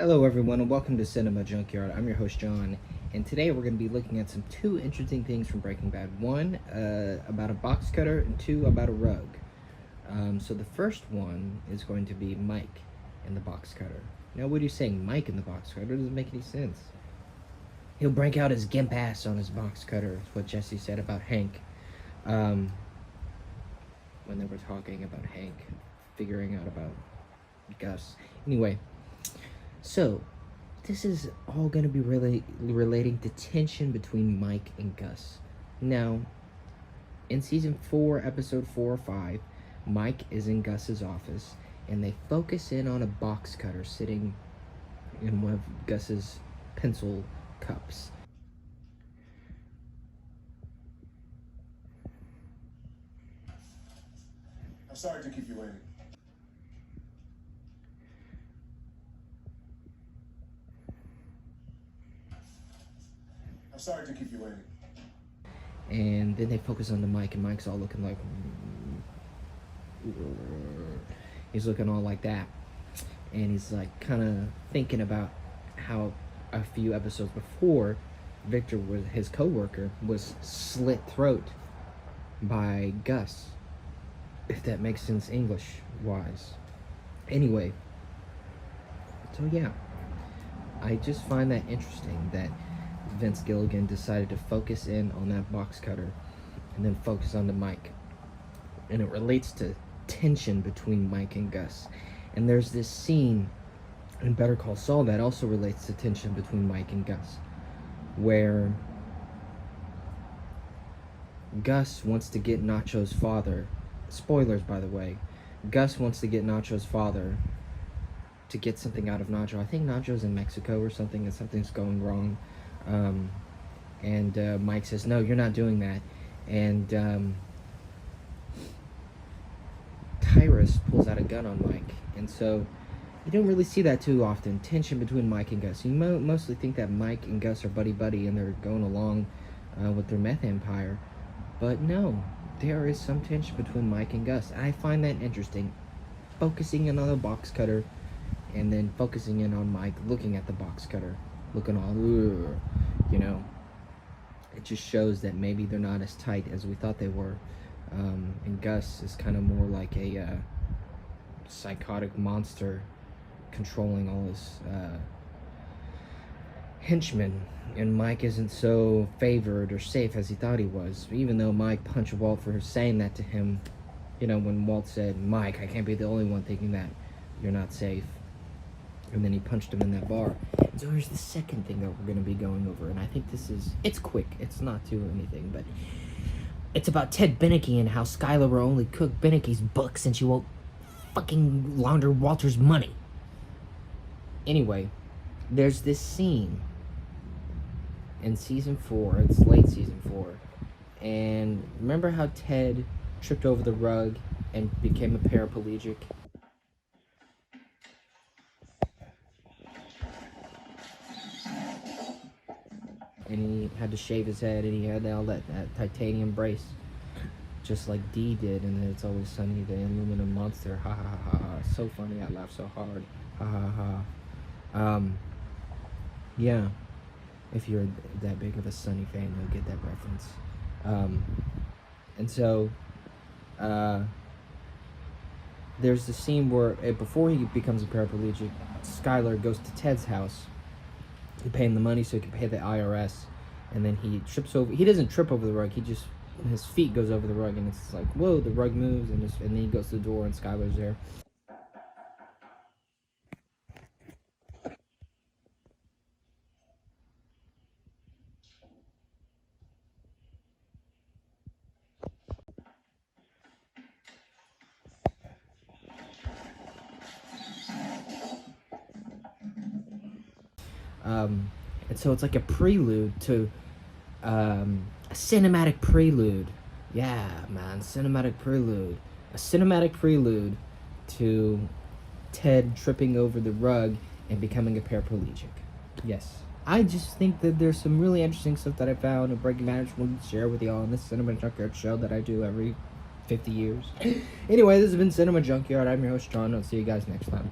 Hello everyone and welcome to Cinema Junkyard. I'm your host John, and today we're going to be looking at two interesting things from Breaking Bad. One, about a box cutter, and two, about a rug. So the first one is going to be Mike and the box cutter. Now what are you saying, Mike and the box cutter? It doesn't make any sense. He'll break out his gimp ass on his box cutter, is what Jesse said about Hank. When they were talking about Hank, figuring out about Gus. Anyway. So, this is all going to be really relating to tension between Mike and Gus. Now, in Season 4, Episode 4 or 5, Mike is in Gus's office, and they focus in on a box cutter sitting in one of Gus's pencil cups. I'm sorry to keep you waiting. I'm sorry to keep you waiting. And then they focus on the mic, and Mike's all looking like... He's looking all like that. And he's like kind of thinking about how a few episodes before, Victor, his co-worker, was slit throat by Gus. If that makes sense English-wise. Anyway. So yeah. I just find that interesting that Vince Gilligan decided to focus in on that box cutter and then focus on the mic. And it relates to tension between Mike and Gus. And there's this scene in Better Call Saul that also relates to tension between Mike and Gus, where Gus wants to get Nacho's father, spoilers by the way, Gus wants to get Nacho's father to get something out of Nacho. I think Nacho's in Mexico or something, and something's going wrong. Mike says, no, you're not doing that. And Tyrus pulls out a gun on Mike. And so you don't really see that too often, tension between Mike and Gus. You mostly think that Mike and Gus are buddy-buddy and they're going along with their meth empire. But no, there is some tension between Mike and Gus. I find that interesting. Focusing in on the box cutter and then focusing in on Mike looking at the box cutter. Looking all, you know, it just shows that maybe they're not as tight as we thought they were. And Gus is kind of more like a psychotic monster controlling all his henchmen. And Mike isn't so favored or safe as he thought he was. Even though Mike punched Walt for saying that to him, you know, when Walt said, Mike, I can't be the only one thinking that you're not safe. And then he punched him in that bar. So here's the second thing that we're going to be going over. And I think it's quick. It's not too anything, but it's about Ted Benekes and how Skyler will only cook Benekes' books and she won't fucking launder Walter's money. Anyway, there's this scene in Season 4. It's late Season 4. And remember how Ted tripped over the rug and became a paraplegic? And he had to shave his head, and he had all that titanium brace, just like Dee did, and then It's Always Sunny, the aluminum monster, ha ha ha ha, so funny, I laugh so hard, ha ha ha. Yeah, if you're that big of a Sunny fan, you'll get that reference. And so, there's the scene where, before he becomes a paraplegic, Skyler goes to Ted's house. He pay him the money so he can pay the IRS, and then he trips over. He doesn't trip over the rug. He just, his feet goes over the rug, and it's like, whoa, the rug moves, and then he goes to the door, and Skyler's there. And so it's like a prelude to a cinematic prelude. Yeah, man, cinematic prelude. A cinematic prelude to Ted tripping over the rug and becoming a paraplegic. Yes. I just think that there's some really interesting stuff that I found in Breaking Bad. I just wanted to share with y'all on this Cinema Junkyard show that I do every 50 years. Anyway, this has been Cinema Junkyard. I'm your host, John. I'll see you guys next time.